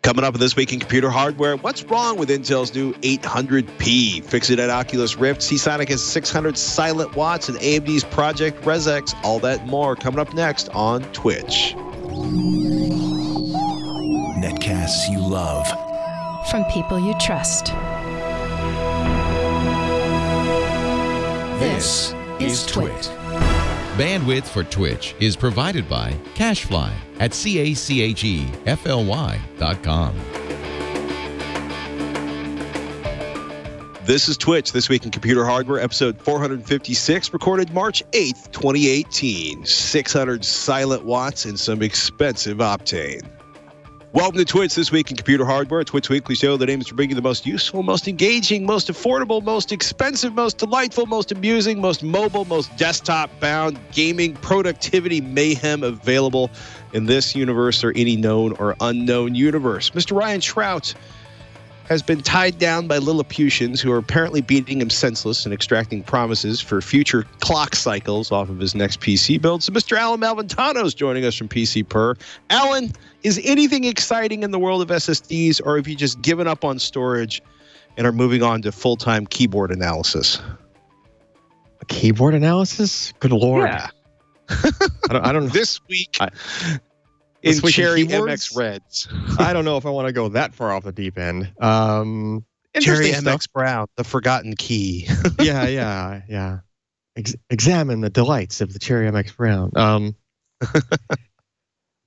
Coming up in This Week in Computer Hardware, what's wrong with Intel's new 800P? Fix it at Oculus Rift. Seasonic has 600 silent watts and AMD's Project ResX. All that and more coming up next on Twitch. Netcasts you love. From people you trust. This is Twitch. Bandwidth for Twitch is provided by CacheFly at CACHEFLY.com. This is Twitch, This Week in Computer Hardware, episode 456, recorded March 8th, 2018. 600 silent watts and some expensive Optane. Welcome to Twitch, This Week in Computer Hardware, a Twitch weekly show that aims to bring you the most useful, most engaging, most affordable, most expensive, most delightful, most amusing, most mobile, most desktop-bound gaming productivity mayhem available in this universe or any known or unknown universe. Mr. Ryan Shrout has been tied down by Lilliputians who are apparently beating him senseless and extracting promises for future clock cycles off of his next PC build. So Mr. Alan Malventano is joining us from PC Per. Alan, is anything exciting in the world of SSDs, or have you just given up on storage and are moving on to full-time keyboard analysis? A keyboard analysis? Good Lord. Yeah. I don't know. This week... in Cherry MX Reds. I don't know if I want to go that far off the deep end. Cherry MX Brown, the forgotten key. yeah. Examine the delights of the Cherry MX Brown.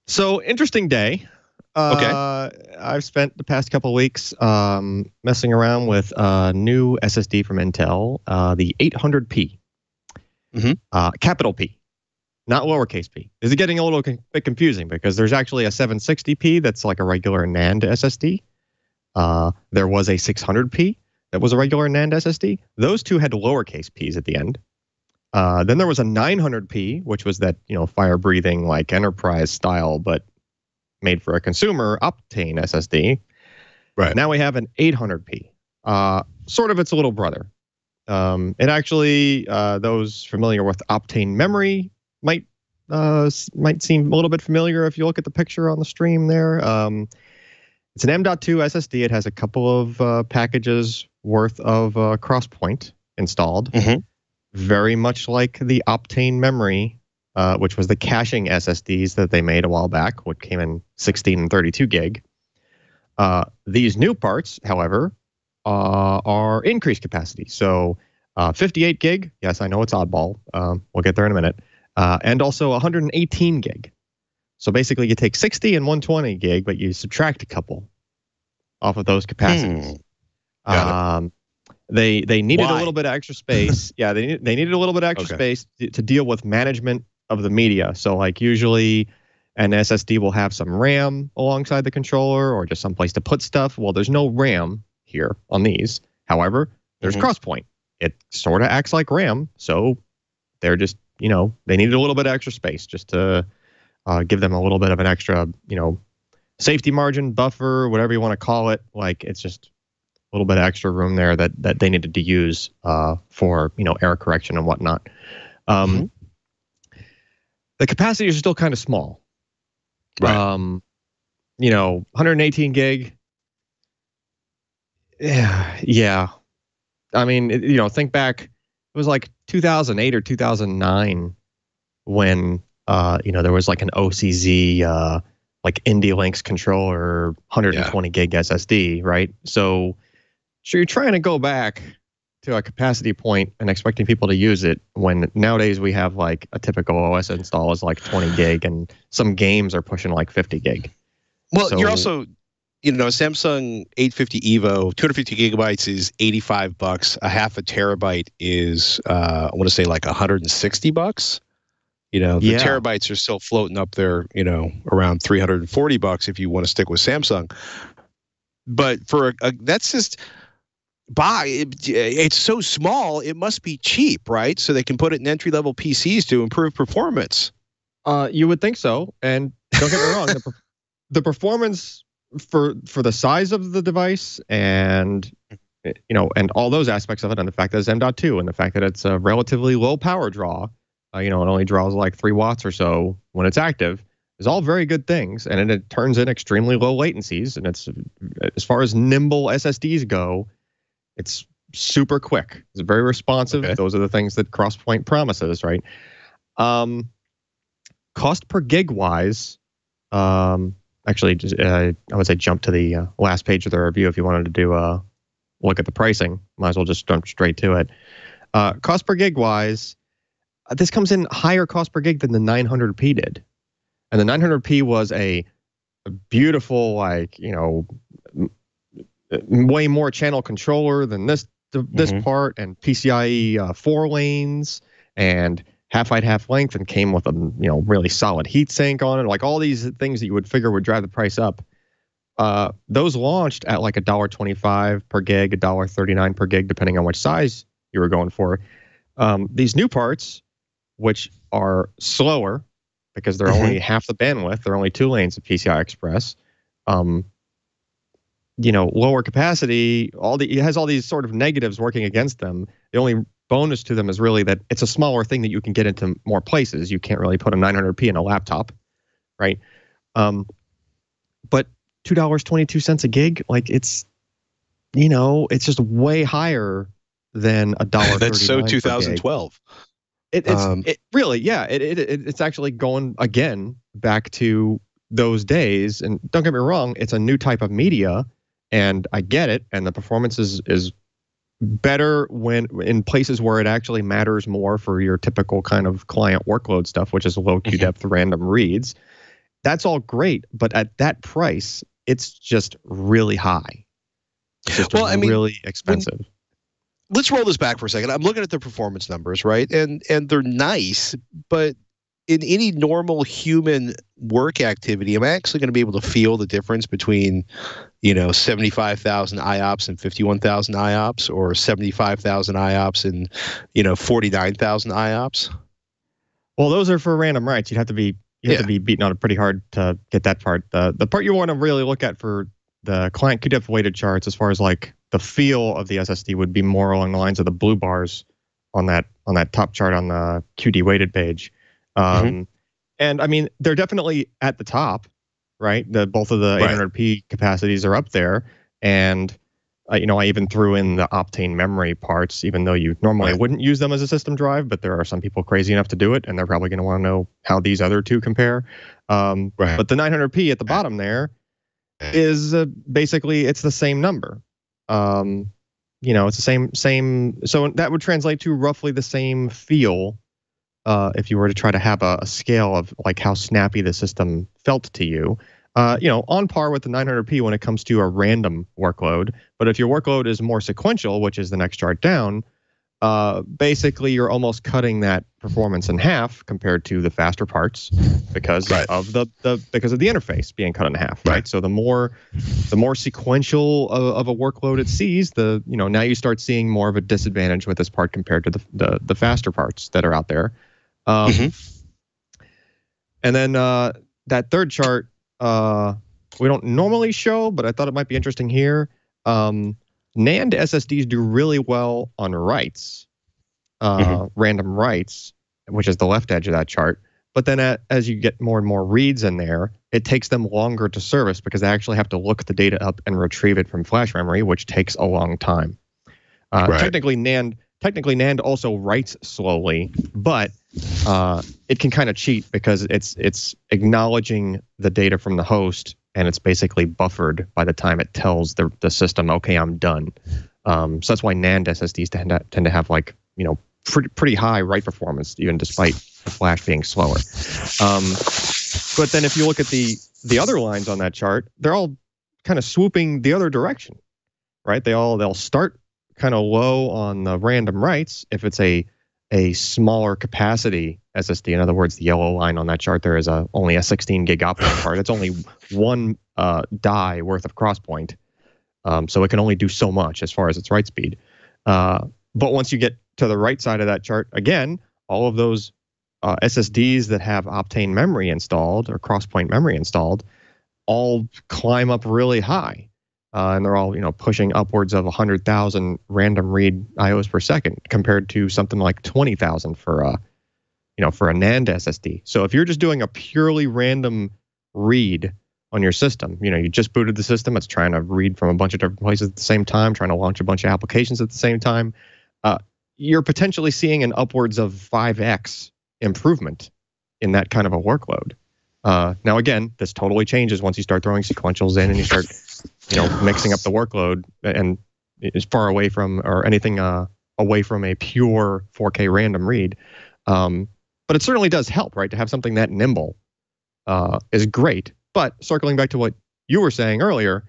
So, interesting day. Okay. I've spent the past couple of weeks messing around with a new SSD from Intel, the 800P. Capital P. Not lowercase p. This is getting a little bit confusing because there's actually a 760p that's like a regular NAND SSD. There was a 600p that was a regular NAND SSD. Those two had lowercase p's at the end. Then there was a 900p, which was that, fire-breathing, like enterprise style, but made for a consumer Optane SSD. Right. Now we have an 800p. Sort of its little brother. It actually, those familiar with Optane memory might seem a little bit familiar if you look at the picture on the stream there. It's an M.2 SSD. It has a couple of packages worth of Crosspoint installed. Very much like the Optane memory, which was the caching SSDs that they made a while back, which came in 16 and 32 gig. These new parts, however, are increased capacity. So 58 gig. Yes, I know it's oddball. We'll get there in a minute. And also 118 gig. So basically you take 60 and 120 gig, but you subtract a couple off of those capacities. They needed a little bit of extra space. Yeah, they needed a little bit of extra space to deal with management of the media. So like usually an SSD will have some RAM alongside the controller or just some place to put stuff. Well, there's no RAM here on these. However, there's Crosspoint. It sort of acts like RAM. So they're just, they needed a little bit of extra space just to give them a little bit of an extra, safety margin, buffer, whatever you want to call it. Like it's just a little bit of extra room there that they needed to use for, error correction and whatnot. The capacities are still kind of small. Right. 118 gig. Yeah. I mean, think back. It was like 2008 or 2009 when, there was like an OCZ, like IndieLinks controller, 120 gig SSD, right? So you're trying to go back to a capacity point and expecting people to use it when nowadays we have like a typical OS install is like 20 gig and some games are pushing like 50 gig. Well, so, you're also... Samsung 850 EVO, 250 gigabytes is $85. A half a terabyte is, I want to say like $160. The terabytes are still floating up there, around $340 if you want to stick with Samsung. But for that's just it's so small, it must be cheap, right? So they can put it in entry-level PCs to improve performance. You would think so, and don't get me wrong, the performance for the size of the device and and all those aspects of it, and the fact that it's M.2 and the fact that it's a relatively low power draw, it only draws like 3 watts or so when it's active. is all very good things, and it turns in extremely low latencies, and it's, as far as nimble SSDs go, it's super quick. It's very responsive. Okay. Those are the things that Crosspoint promises, right? Cost per gig wise, actually, I would say jump to the last page of the review if you wanted to do a look at the pricing. Might as well just jump straight to it. Cost per gig wise, this comes in higher cost per gig than the 900p did. And the 900p was a beautiful, like, you know, way more channel controller than this part, and PCIe 4 lanes and half height, half length, and came with a, you know, really solid heatsink on it. Like all these things that you would figure would drive the price up. Those launched at like $1.25 per gig, $1.39 per gig, depending on which size you were going for. These new parts, which are slower because they're only half the bandwidth, they're only 2 lanes of PCI Express. You know, lower capacity, it has all these sort of negatives working against them. The only bonus to them is really that it's a smaller thing that you can get into more places. You can't really put a 900p in a laptop, right? But $2.22 a gig, like, it's, you know, it's just way higher than $1.39. That's so 2012. It really, yeah. It's actually going again back to those days. And don't get me wrong, it's a new type of media, and I get it. And the performance is better when in places where it actually matters more for your typical kind of client workload stuff, which is low Q depth random reads. That's all great, but at that price, it's just really high. It's just really expensive. Let's roll this back for a second. I'm looking at the performance numbers, right? And they're nice, but in any normal human work activity, am I actually going to be able to feel the difference between, you know, 75,000 IOPS and 51,000 IOPS, or 75,000 IOPS and, you know, 49,000 IOPS? Well, those are for random writes. You have to be beaten on it pretty hard to get that part. The part you want to really look at for the client QDEF weighted charts, as far as like the feel of the SSD, would be more along the lines of the blue bars on that top chart on the QD weighted page. And I mean, they're definitely at the top, right? Both of the 800p capacities are up there, and you know, I even threw in the Optane memory parts, even though you normally wouldn't use them as a system drive, but there are some people crazy enough to do it, and they're probably going to want to know how these other two compare. But the 900p at the bottom there is basically, it's the same number. You know, it's the same. So that would translate to roughly the same feel if you were to try to have a scale of like how snappy the system felt to you. You know, on par with the 900p when it comes to a random workload. But if your workload is more sequential, which is the next chart down, basically you're almost cutting that performance in half compared to the faster parts because of the interface being cut in half, right? So the more sequential of a workload it sees, you know, now you start seeing more of a disadvantage with this part compared to the faster parts that are out there. And then that third chart, we don't normally show, but I thought it might be interesting here. NAND SSDs do really well on writes, random writes, which is the left edge of that chart. But then as you get more and more reads in there, it takes them longer to service because they actually have to look the data up and retrieve it from flash memory, which takes a long time. Technically, NAND also writes slowly, but it can kind of cheat because it's acknowledging the data from the host, and it's basically buffered by the time it tells the system, okay, I'm done. So that's why NAND SSDs tend to have, like, you know, pretty high write performance, even despite the flash being slower. But then if you look at the other lines on that chart, they're all kind of swooping the other direction, right? They'll start kind of low on the random writes if it's a smaller capacity SSD. In other words, the yellow line on that chart there is only a 16 gig Optane part. It's only one die worth of crosspoint, so it can only do so much as far as its write speed. But once you get to the right side of that chart, again, all of those SSDs that have Optane memory installed or crosspoint memory installed all climb up really high. And they're all, you know, pushing upwards of 100,000 random read IOs per second compared to something like 20,000 for for a NAND SSD. So if you're just doing a purely random read on your system, you just booted the system, it's trying to read from a bunch of different places at the same time, trying to launch a bunch of applications at the same time, you're potentially seeing an upwards of 5x improvement in that kind of a workload. Now, again, this totally changes once you start throwing sequentials in and you start, mixing up the workload and is far away from or anything away from a pure 4K random read. But it certainly does help, right? To have something that nimble is great. But circling back to what you were saying earlier,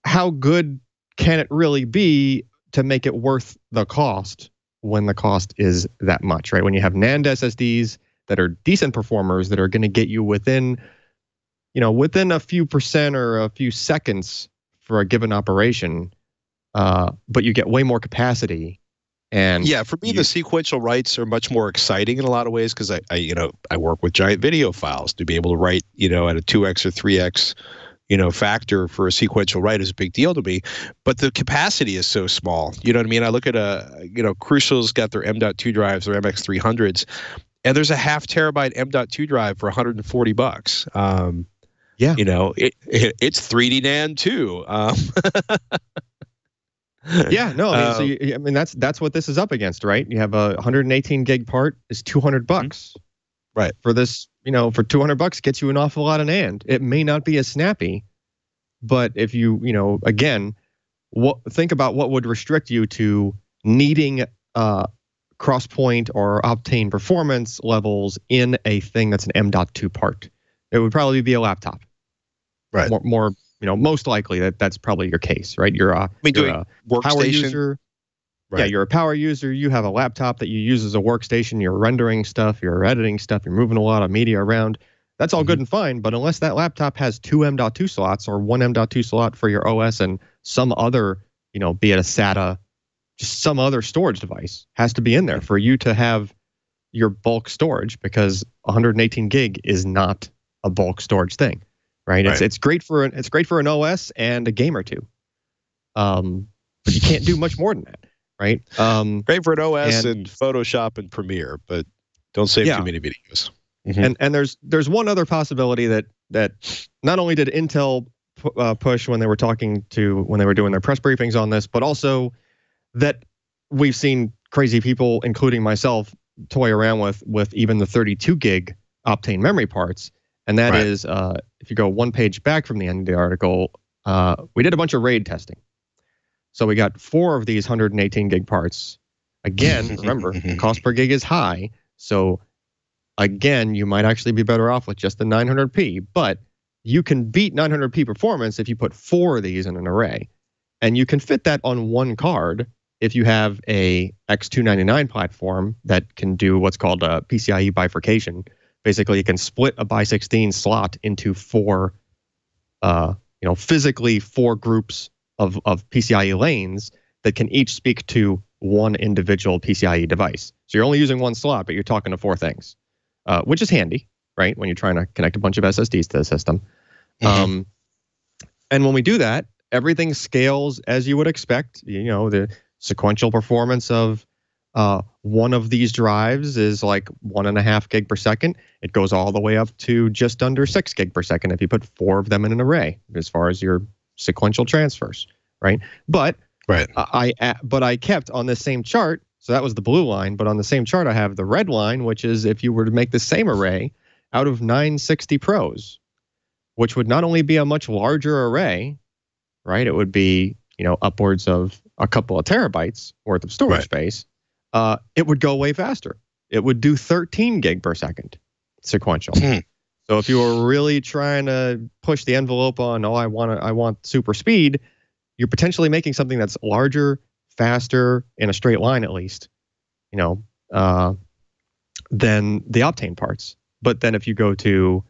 how good can it really be to make it worth the cost when the cost is that much, right? When you have NAND SSDs that are decent performers that are going to get you within a few percent or a few seconds for a given operation, but you get way more capacity. And yeah, for me, the sequential writes are much more exciting in a lot of ways because I work with giant video files. To be able to write at a 2x or 3x factor for a sequential write is a big deal to me, but the capacity is so small. You know what I mean? I look at Crucial's got their M.2 drives, their MX300s, and there's a 0.5 terabyte M.2 drive for $140. Yeah, it's 3D NAND too. Yeah, no, I mean, that's what this is up against, right? You have a 118 gig part is $200, right? For this, for $200 gets you an awful lot of NAND. It may not be as snappy, but if you, again, think about what would restrict you to needing Crosspoint or Optane performance levels in a thing that's an M.2 part. It would probably be a laptop, right? More. Most likely that's probably your case, right? You're a power user. Right. Yeah, you're a power user. You have a laptop that you use as a workstation. You're rendering stuff. You're editing stuff. You're moving a lot of media around. That's all good and fine. But unless that laptop has 2 M.2 slots or 1 M.2 slot for your OS and some other, be it a SATA, just some other storage device has to be in there for you to have your bulk storage, because 118 gig is not a bulk storage thing. Right. It's great for an OS and a game or two, but you can't do much more than that, right? Great for an OS and Photoshop and Premiere, but don't save too many videos. Mm-hmm. And there's one other possibility that not only did Intel push when they were doing their press briefings on this, but also that we've seen crazy people, including myself, toy around with even the 32 gig Optane memory parts. And that is, if you go one page back from the end of the article, we did a bunch of RAID testing. So we got 4 of these 118 gig parts. Again, remember, the cost per gig is high. So again, you might actually be better off with just the 900p. But you can beat 900p performance if you put 4 of these in an array. And you can fit that on one card if you have a X299 platform that can do what's called a PCIe bifurcation. Basically, you can split a by16 slot into 4, physically 4 groups of PCIe lanes that can each speak to one individual PCIe device. So you're only using one slot, but you're talking to 4 things, which is handy, right? When you're trying to connect a bunch of SSDs to the system. Mm-hmm. And when we do that, everything scales as you would expect. The sequential performance of one of these drives is like 1.5 gig per second. It goes all the way up to just under 6 gig per second if you put 4 of them in an array, as far as your sequential transfers, right? But I kept on this same chart. So that was the blue line, but on the same chart I have the red line, which is if you were to make the same array out of 960 Pros, which would not only be a much larger array, right? It would be upwards of a couple of terabytes worth of storage space. It would go way faster. It would do 13 gig per second sequential. So if you were really trying to push the envelope on, I want super speed, you're potentially making something that's larger, faster, in a straight line at least, than the Optane parts. But then if you go to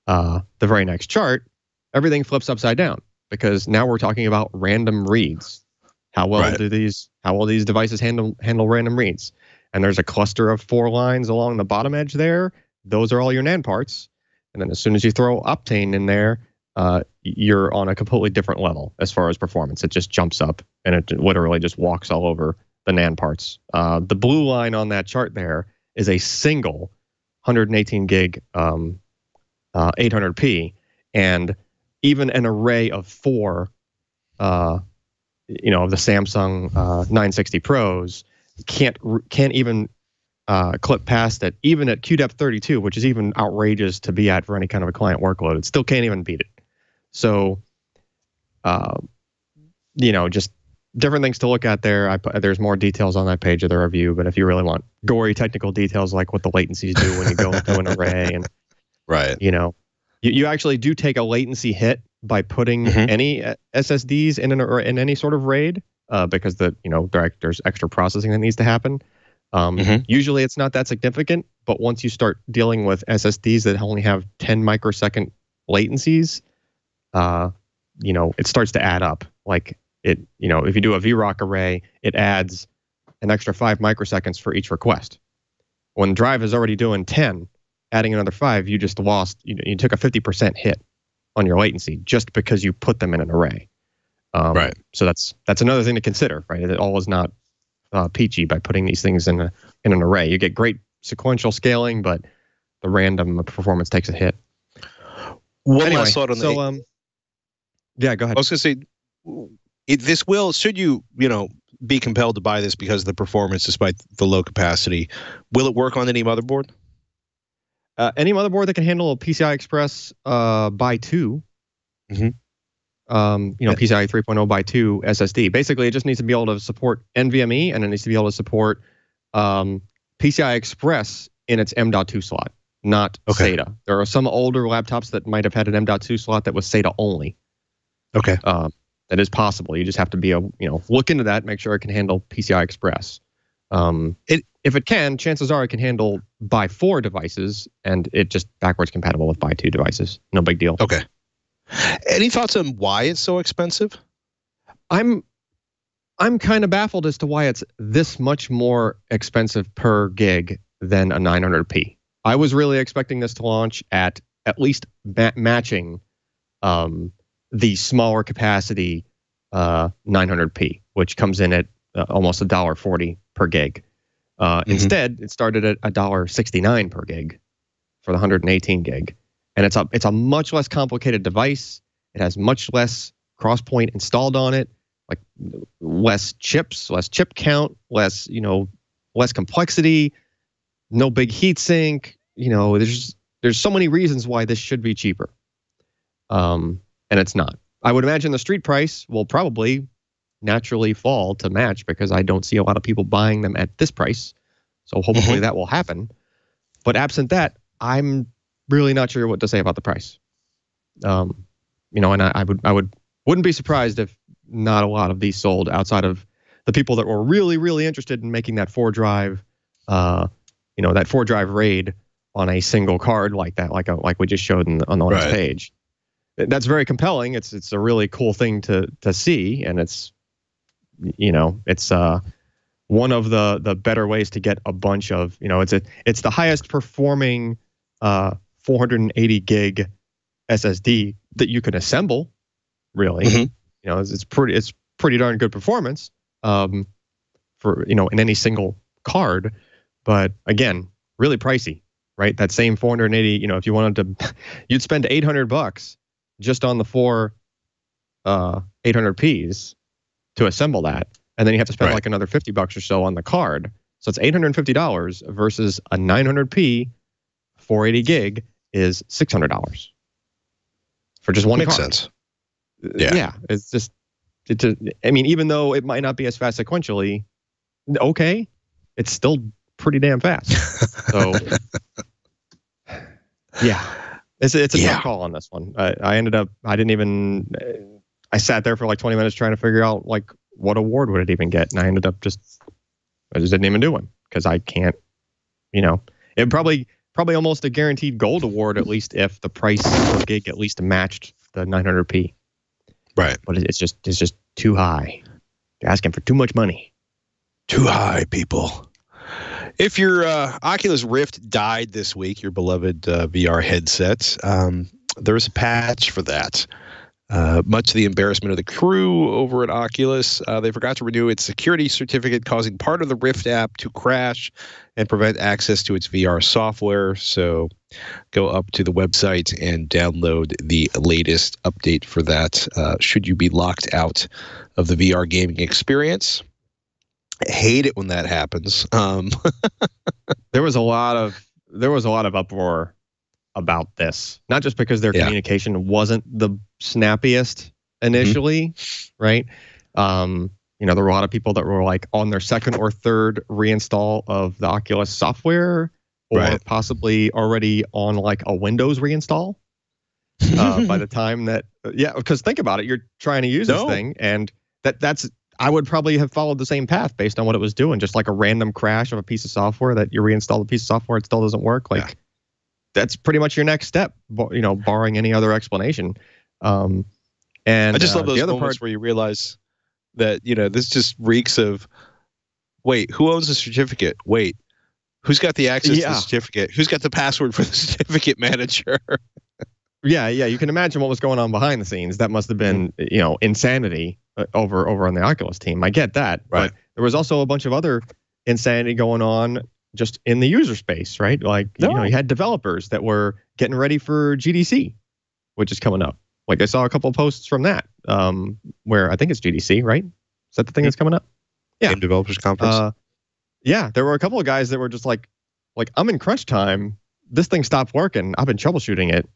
the very next chart, everything flips upside down, because now we're talking about random reads. How well do these devices handle random reads? And there's a cluster of 4 lines along the bottom edge there. Those are all your NAND parts. And then as soon as you throw Optane in there, you're on a completely different level as far as performance. It just jumps up and it literally just walks all over the NAND parts. The blue line on that chart there is a single 118 gig 800p, and even an array of 4 of the Samsung 960 Pros can't even clip past it, even at QDEP 32, which is even outrageous to be at for any kind of a client workload. It still can't even beat it. So, just different things to look at there. There's more details on that page of the review, but if you really want gory technical details like what the latencies do when you go into an array, and right, you actually do take a latency hit by putting any SSDs in any sort of RAID, because there's extra processing that needs to happen. Usually it's not that significant, but once you start dealing with SSDs that only have 10 microsecond latencies, it starts to add up. Like if you do a VROC array, it adds an extra 5 microseconds for each request. When Drive is already doing 10, adding another 5, you just lost, you took a 50% hit on your latency just because you put them in an array. Right. So that's another thing to consider, right? It all is not peachy by putting these things in an array. You get great sequential scaling, but the random performance takes a hit. Last thought on yeah, go ahead. I was going to say, should you be compelled to buy this because of the performance despite the low capacity, will it work on any motherboard? Any motherboard that can handle a PCI Express by 2. PCI 3.0 by 2 SSD. Basically, it just needs to be able to support NVMe, and it needs to be able to support PCI Express in its M.2 slot, not SATA. There are some older laptops that might have had an M.2 slot that was SATA only. Okay. That is possible. You just have to be look into that, make sure it can handle PCI Express. If it can, chances are it can handle by 4 devices, and it just backwards compatible with by 2 devices. No big deal. Okay. Any thoughts on why it's so expensive? I'm kind of baffled as to why it's this much more expensive per gig than a 900p. I was really expecting this to launch at least matching the smaller capacity 900p, which comes in at almost $1.40 per gig. Instead, it started at $1.69 per gig for the 118 gig. And it's a much less complicated device. It has much less crosspoint installed on it, like less chips, less chip count, less complexity, no big heat sink. There's so many reasons why this should be cheaper. And it's not. I would imagine the street price will probably naturally fall to match because I don't see a lot of people buying them at this price. So hopefully that will happen. But absent that, I'm really not sure what to say about the price. And I wouldn't be surprised if not a lot of these sold outside of the people that were really, really interested in making that 4-drive, that 4-drive RAID on a single card like that, like we just showed on the last page. That's very compelling. It's a really cool thing to see, and it's one of the better ways to get a bunch of it's the highest performing 480 gig SSD that you can assemble, really. It's pretty darn good performance for in any single card, but again, really pricey, right? That same 480, if you wanted to, you'd spend $800 just on the 4 800Ps to assemble that, and then you have to spend like another $50 or so on the card. So it's $850 versus a 900p 480 gig is $600 for just one Makes card. sense. Yeah, it's just even though it might not be as fast sequentially, it's still pretty damn fast. So it's a tough call on this one. I sat there for like 20 minutes trying to figure out like what award would it even get, and I just didn't even do one because I can't. It probably almost a guaranteed gold award, at least if the price per gig at least matched the 900p. Right. But it's just too high. You're asking for too much money. Too high, people. If your Oculus Rift died this week, your beloved VR headset, there was a patch for that. Much to the embarrassment of the crew over at Oculus, they forgot to renew its security certificate, causing part of the Rift app to crash and prevent access to its VR software. So go up to the website and download the latest update for that, should you be locked out of the VR gaming experience. I hate it when that happens. There was a lot of uproar about this, not just because their communication wasn't the snappiest initially, right? There were a lot of people that were like on their second or third reinstall of the Oculus software, or possibly already on like a Windows reinstall by the time that, because think about it, you're trying to use this thing, and that's I would probably have followed the same path based on what it was doing, just like a random crash of a piece of software that you reinstall the piece of software, it still doesn't work. Like that's pretty much your next step, barring any other explanation. And I just love those moments where you realize that, this just reeks of, wait, who owns the certificate? Wait, who's got the access to the certificate? Who's got the password for the certificate manager? Yeah, you can imagine what was going on behind the scenes. That must have been, insanity over on the Oculus team. I get that, but there was also a bunch of other insanity going on just in the user space, right? Like, you had developers that were getting ready for GDC, which is coming up. Like I saw a couple of posts from that, where I think it's GDC, right? Is that the thing that's coming up? Yeah. Game Developers Conference. There were a couple of guys that were just like I'm in crunch time. This thing stopped working. I've been troubleshooting it.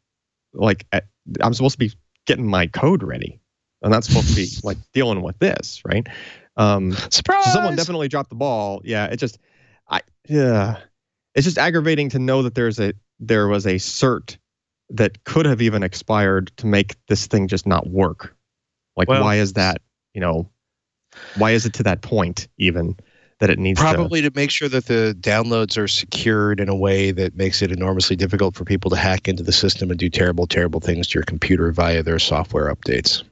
I'm supposed to be getting my code ready. I'm not supposed to be like dealing with this, right? Surprise! So someone definitely dropped the ball. Yeah, it's just aggravating to know that there was a cert that could have even expired to make this thing just not work. Why is that? Why is it to that point even that it needs probably to make sure that the downloads are secured in a way that makes it enormously difficult for people to hack into the system and do terrible, terrible things to your computer via their software updates.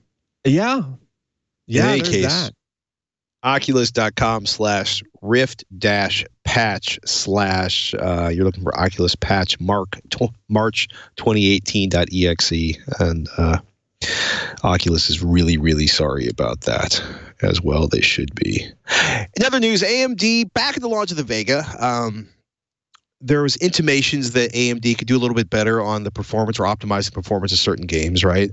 Yeah. In any case, Oculus.com/rift-patch/ you're looking for Oculus patch March 2018.exe, and Oculus is really, really sorry about that as well. They should be. In other news, AMD back at the launch of the Vega. There was intimations that AMD could do a little bit better on the performance or optimize the performance of certain games, right?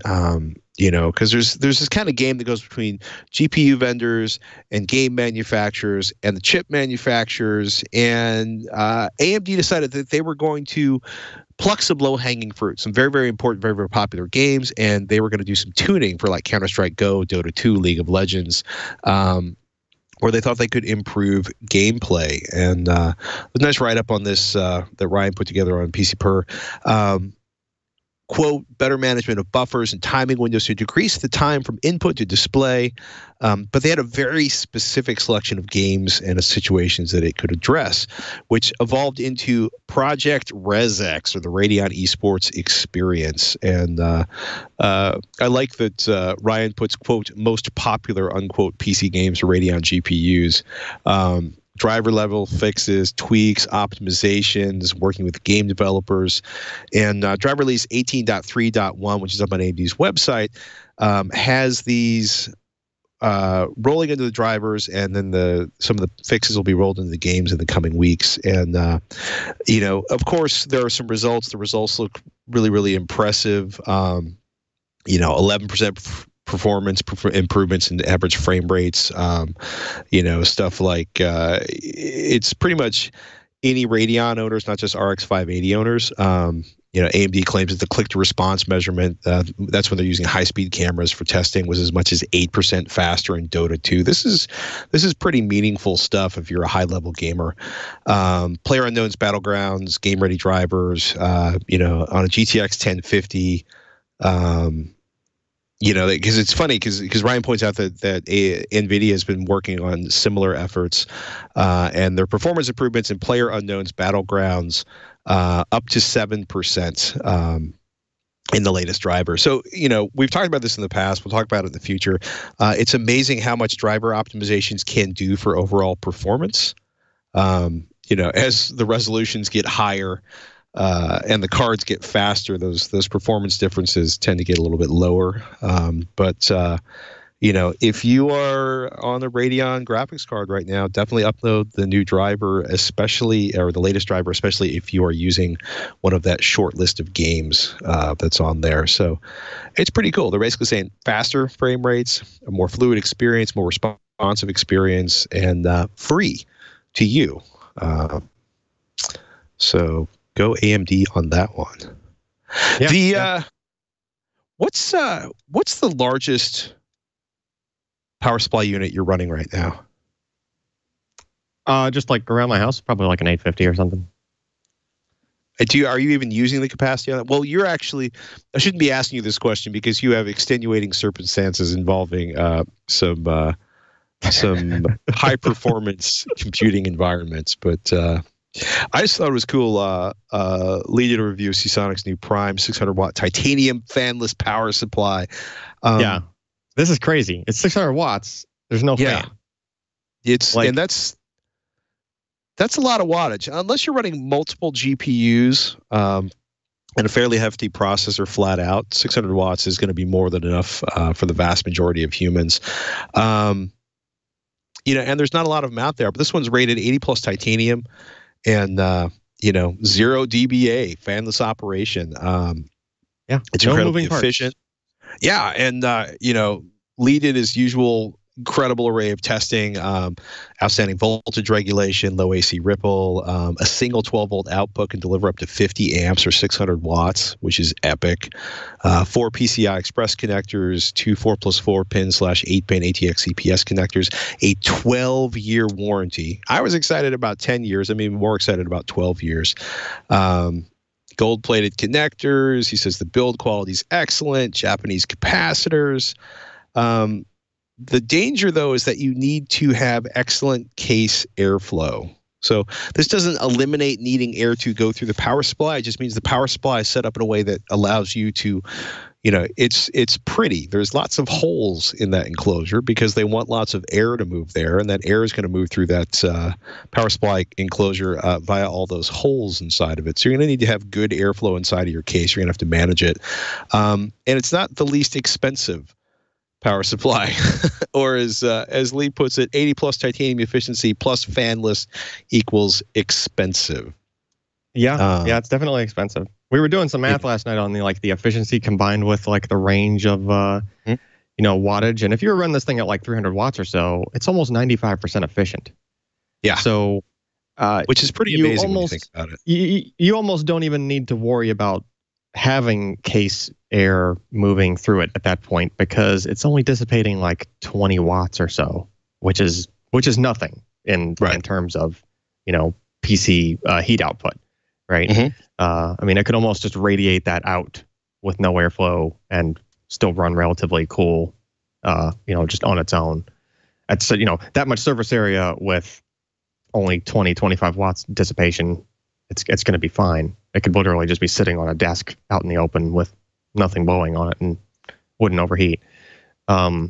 Because there's this kind of game that goes between GPU vendors and game manufacturers and the chip manufacturers, and AMD decided that they were going to pluck some low-hanging fruit, some very, very important, very, very popular games, and they were going to do some tuning for like Counter-Strike Go, Dota 2, League of Legends, where they thought they could improve gameplay. And a nice write-up on this that Ryan put together on PC Per. Quote, better management of buffers and timing windows to decrease the time from input to display. But they had a very specific selection of games and situations that it could address, which evolved into Project ResX, or the Radeon Esports Experience. And I like that Ryan puts, quote, most popular, unquote, PC games for Radeon GPUs. Driver level fixes, tweaks, optimizations, working with game developers. And driver release 18.3.1, which is up on AMD's website, has these rolling into the drivers, and then some of the fixes will be rolled into the games in the coming weeks. And, of course, there are some results. The results look really, really impressive. 11% performance improvements in average frame rates, stuff like it's pretty much any Radeon owners, not just RX 580 owners. AMD claims that the click-to-response measurement, that's when they're using high-speed cameras for testing, was as much as 8% faster in Dota 2. This is pretty meaningful stuff if you're a high-level gamer. PlayerUnknown's Battlegrounds, game-ready drivers, on a GTX 1050. Because it's funny because Ryan points out that NVIDIA has been working on similar efforts, and their performance improvements in PlayerUnknown's Battlegrounds up to 7% in the latest driver. So, we've talked about this in the past. We'll talk about it in the future. It's amazing how much driver optimizations can do for overall performance. As the resolutions get higher, and the cards get faster, those performance differences tend to get a little bit lower. But if you are on a Radeon graphics card right now, definitely upload the new driver, or the latest driver, especially if you are using one of that short list of games that's on there. So it's pretty cool. They're basically saying faster frame rates, a more fluid experience, more responsive experience, and free to you. So go AMD on that one. Yeah, what's the largest power supply unit you're running right now? Just like around my house, probably like an 850 or something. Are you even using the capacity on that? Well, you're actually, I shouldn't be asking you this question because you have extenuating circumstances involving some high performance computing environments. But I just thought it was cool. Lee did a review of Seasonic's new Prime 600 watt titanium fanless power supply. Yeah. This is crazy. It's 600 watts. There's no fan. And that's a lot of wattage. Unless you're running multiple GPUs and a fairly hefty processor flat out, 600 watts is going to be more than enough for the vast majority of humans. And there's not a lot of them out there, but this one's rated 80 plus titanium and 0 dBA fanless operation. It's incredibly efficient. Yeah, and Lee did his usual incredible array of testing, outstanding voltage regulation, low AC ripple, a single 12-volt output can deliver up to 50 amps or 600 watts, which is epic. 4 PCI Express connectors, 2 4+4 pin / 8-pin ATX CPS connectors, a 12-year warranty. I was excited about 10 years. I'm even more excited about 12 years. Gold-plated connectors. He says the build quality is excellent. Japanese capacitors. The danger, though, is that you need to have excellent case airflow. So this doesn't eliminate needing air to go through the power supply. It just means the power supply is set up in a way that allows you to, it's pretty. There's lots of holes in that enclosure because they want lots of air to move there, and that air is going to move through that power supply enclosure via all those holes inside of it. So you're going to need to have good airflow inside of your case. You're going to have to manage it. And it's not the least expensive power supply, or as Lee puts it, 80 plus titanium efficiency plus fanless equals expensive. Yeah, it's definitely expensive. We were doing some math last night on the efficiency combined with the range of wattage, and if you were running this thing at 300 watts or so, it's almost 95% efficient. Yeah. So, which is pretty amazing when you think about it. You almost don't even need to worry about having case air moving through it at that point because it's only dissipating 20 watts or so, which is nothing in terms of PC heat output, right? Mm-hmm. It could almost just radiate that out with no airflow and still run relatively cool, just on its own. That's that much surface area with only 20-25 watts dissipation. It's going to be fine. It could literally just be sitting on a desk out in the open with nothing blowing on it and wouldn't overheat. So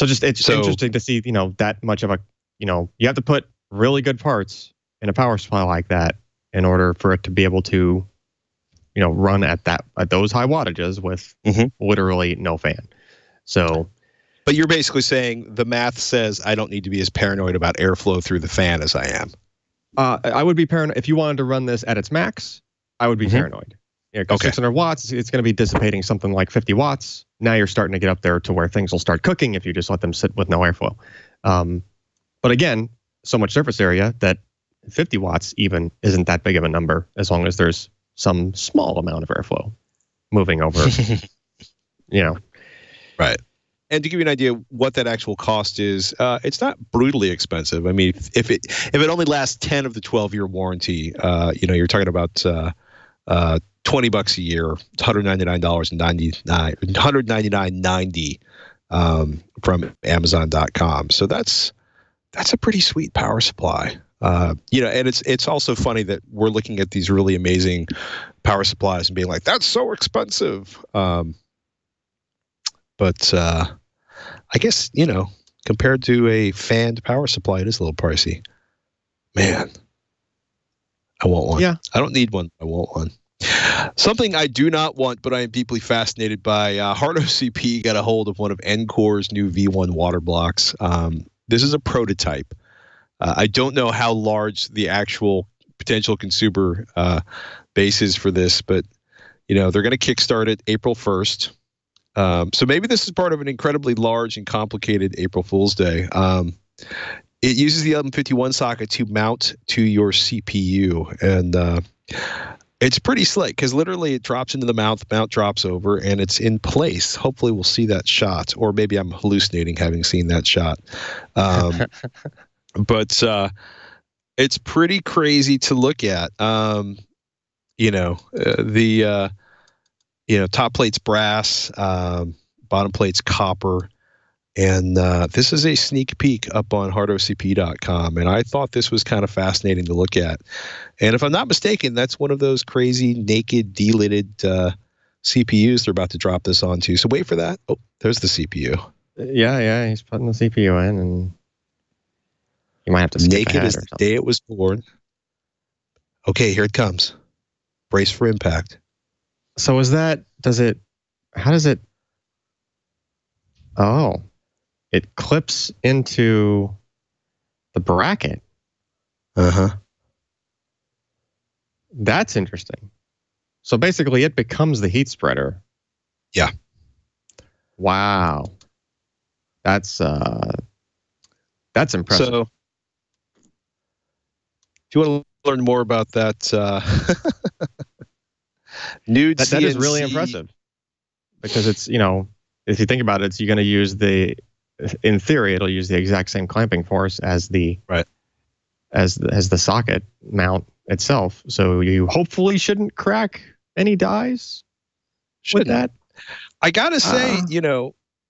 it's interesting to see, that much of a, you have to put really good parts in a power supply like that in order for it to be able to, run at those high wattages with literally no fan. So, but you're basically saying the math says I don't need to be as paranoid about airflow through the fan as I am. I would be paranoid if you wanted to run this at its max. I would be paranoid. 600 watts, it's going to be dissipating something like 50 watts. Now you're starting to get up there to where things will start cooking if you just let them sit with no airflow. But again, so much surface area that 50 watts even isn't that big of a number as long as there's some small amount of airflow moving over. Right. And to give you an idea what that actual cost is, it's not brutally expensive. I mean, if it only lasts 10 of the 12-year warranty, you're talking about $20 a year, $199.90 from Amazon.com. So that's a pretty sweet power supply. And it's also funny that we're looking at these really amazing power supplies and being like, that's so expensive. But I guess, compared to a fanned power supply, it is a little pricey. Man. I want one. Yeah. I don't need one. I want one. Something I do not want, but I am deeply fascinated by. HardOCP got a hold of one of Encore's new V1 water blocks. This is a prototype. I don't know how large the actual potential consumer base is for this, but they're going to kickstart it April 1st. So maybe this is part of an incredibly large and complicated April Fool's Day. It uses the 1151 socket to mount to your CPU, and it's pretty slick because literally it drops into the mount drops over, and it's in place. Hopefully we'll see that shot, or maybe I'm hallucinating having seen that shot. But it's pretty crazy to look at. Top plate's brass, bottom plate's copper. And this is a sneak peek up on hardocp.com. And I thought this was kind of fascinating to look at. And if I'm not mistaken, that's one of those crazy naked delidded CPUs they're about to drop this onto. So wait for that. Oh, there's the CPU. Yeah. He's putting the CPU in, and you might have to skip naked as the day it was born. Okay, here it comes. Brace for impact. So how does it? Oh. It clips into the bracket. Uh-huh. That's interesting. So basically it becomes the heat spreader. Yeah. Wow. That's impressive. So if you want to learn more about that nude CNC, that is really impressive. Because it's, if you think about it, you're going to use in theory, it'll use the exact same clamping force as the socket mount itself. So you hopefully shouldn't crack any dies with that. I gotta say,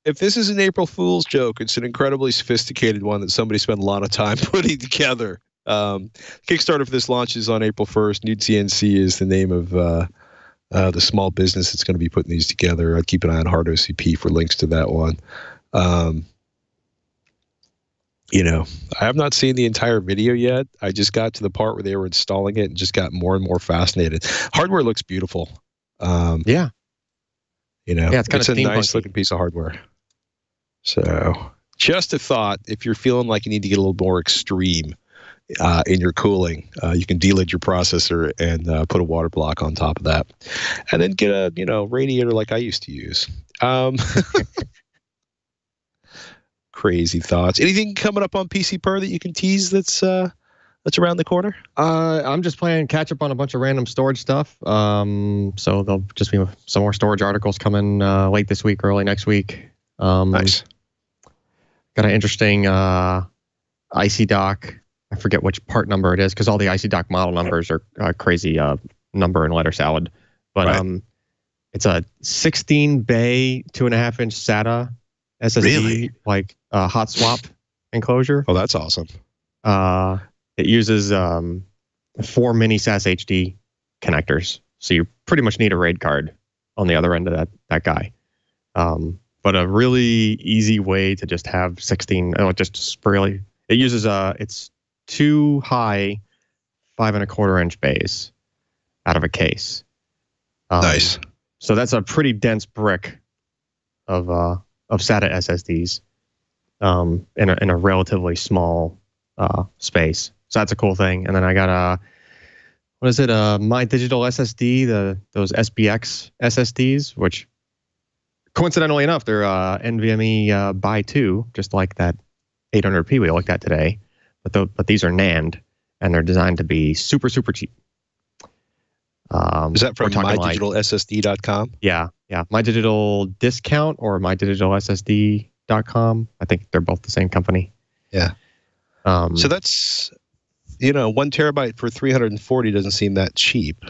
if this is an April Fool's joke, it's an incredibly sophisticated one that somebody spent a lot of time putting together. Kickstarter for this launches on April 1st. Nude CNC is the name of the small business that's going to be putting these together. I'd keep an eye on HardOCP for links to that one. I have not seen the entire video yet. I just got to the part where they were installing it and just got more and more fascinated. Hardware looks beautiful. Yeah. It's a nice looking piece of hardware. So just a thought, if you're feeling like you need to get a little more extreme in your cooling, you can delid your processor and put a water block on top of that. And then get a radiator like I used to use. Crazy thoughts. Anything coming up on PC Per that you can tease that's around the corner? I'm just playing catch up on a bunch of random storage stuff. So there'll just be some more storage articles coming late this week, early next week. Nice. Got an interesting IC dock. I forget which part number it is because all the IC dock model numbers are crazy number and letter salad. But right. It's a 16 bay 2.5-inch SATA SSD, really? like hot swap enclosure. Oh, that's awesome. It uses 4 mini SAS HD connectors, so you pretty much need a RAID card on the other end of that guy. But a really easy way to just have 16. It uses it's 2 high 5.25-inch bays out of a case. Nice. So that's a pretty dense brick of SATA SSDs in a relatively small space. So that's a cool thing. And then I got My Digital SSD, those SBX SSDs, which coincidentally enough, they're NVMe by 2, just like that 800p we looked at today. But these are NAND, and they're designed to be super, super cheap. Is that from mydigitalssd.com? Yeah. My Digital Discount or mydigitalssd.com. I think they're both the same company. Yeah. So that's 1 terabyte for $340 doesn't seem that cheap,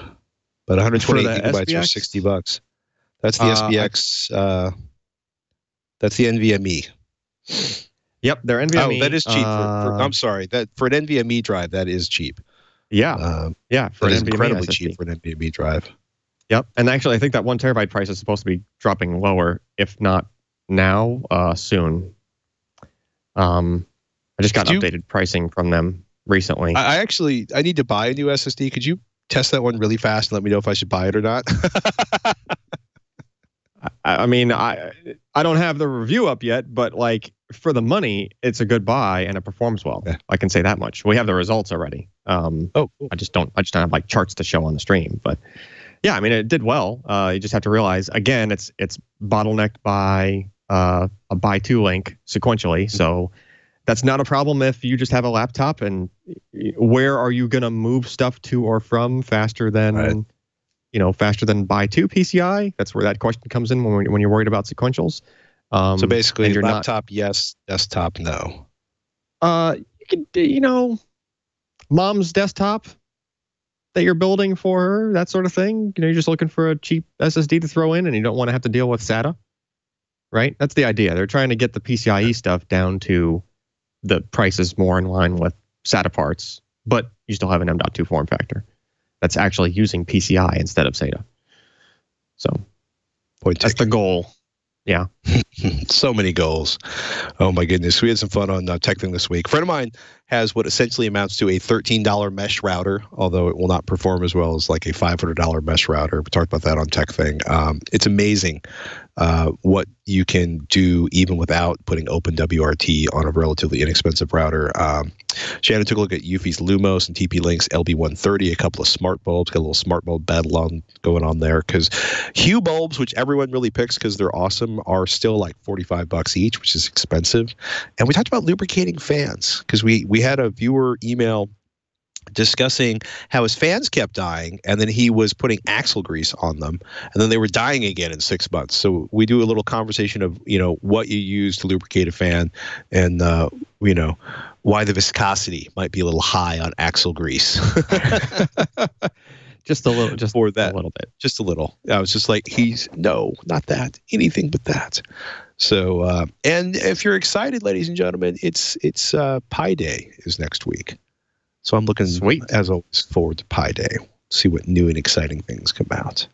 but 128 gigabytes SBX? for $60. That's the SBX. That's the NVMe. Yep, they're NVMe. Oh, that is cheap. I'm sorry. That for an NVMe drive, that is cheap. Yeah, for that an is NVMe incredibly SSD. cheap for an NVMe drive. Yep, and actually, I think that 1 terabyte price is supposed to be dropping lower, if not now, soon. I just got updated pricing from them. recently. I need to buy a new SSD. Could you test that one really fast and let me know if I should buy it or not? I mean, I don't have the review up yet, but like for the money, it's a good buy and it performs well. Yeah. I can say that much. We have the results already. Cool. I just don't have like charts to show on the stream, but yeah, I mean, it did well. You just have to realize again, it's bottlenecked by a buy to link sequentially. So that's not a problem if you just have a laptop. And where are you going to move stuff to or from faster than? Right. Faster than buy to PCI? That's where that question comes in when you're worried about sequentials. So basically, laptop, yes, desktop, no. You can, mom's desktop that you're building for her, that sort of thing. You're just looking for a cheap SSD to throw in, and you don't want to have to deal with SATA, right? That's the idea. They're trying to get the PCIe stuff down to the prices more in line with SATA parts, but you still have an M.2 form factor that's actually using PCI instead of SATA. So that's the goal. Yeah. So many goals. Oh my goodness. We had some fun on Tech Thing this week. A friend of mine has what essentially amounts to a $13 mesh router, although it will not perform as well as like a $500 mesh router. We talked about that on Tech Thing. It's amazing what you can do even without putting OpenWRT on a relatively inexpensive router. Shannon took a look at Eufy's Lumos and TP-Link's LB130, a couple of smart bulbs, got a little smart bulb battle going on there, because Hue bulbs, which everyone really picks because they're awesome, are still like $45 each, which is expensive. And we talked about lubricating fans, because we had a viewer email discussing how his fans kept dying, and then he was putting axle grease on them, and then they were dying again in 6 months. So we do a little conversation of what you use to lubricate a fan, and why the viscosity might be a little high on axle grease. Just a little, just for that, a little bit, just a little. I was just like, no, not that, anything but that. So, and if you're excited, ladies and gentlemen, it's Pi Day is next week. So I'm looking, as always, forward to Pi Day. See what new and exciting things come out.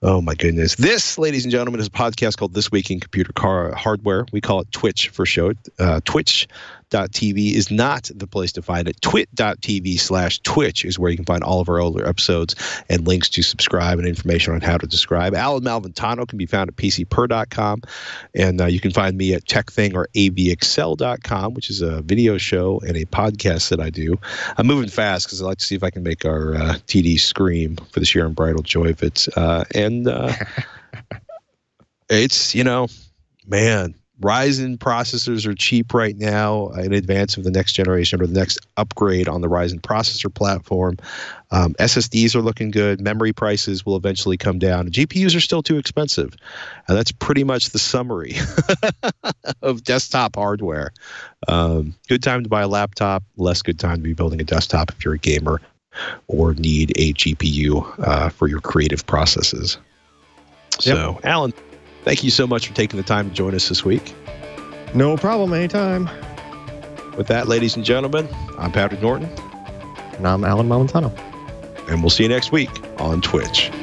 Oh, my goodness. This, ladies and gentlemen, is a podcast called This Week in Computer Hardware. We call it TWiCH for short. Twitch.tv is not the place to find it. Twit.tv/Twitch is where you can find all of our older episodes and links to subscribe and information on how to subscribe. Alan Malventano can be found at PCPer.com. And you can find me at TechThing or AVExcel.com, which is a video show and a podcast that I do. I'm moving fast because I like to see if I can make our TD scream for this year in bridal joy of it. It's, man, Ryzen processors are cheap right now in advance of the next generation or the next upgrade on the Ryzen processor platform. SSDs are looking good. Memory prices will eventually come down. GPUs are still too expensive. And that's pretty much the summary of desktop hardware. Good time to buy a laptop, less good time to be building a desktop if you're a gamer or need a GPU for your creative processes. So, yep. Alan, thank you so much for taking the time to join us this week. No problem, anytime. With that, ladies and gentlemen, I'm Patrick Norton. And I'm Alan Malventano. And we'll see you next week on TWiCH.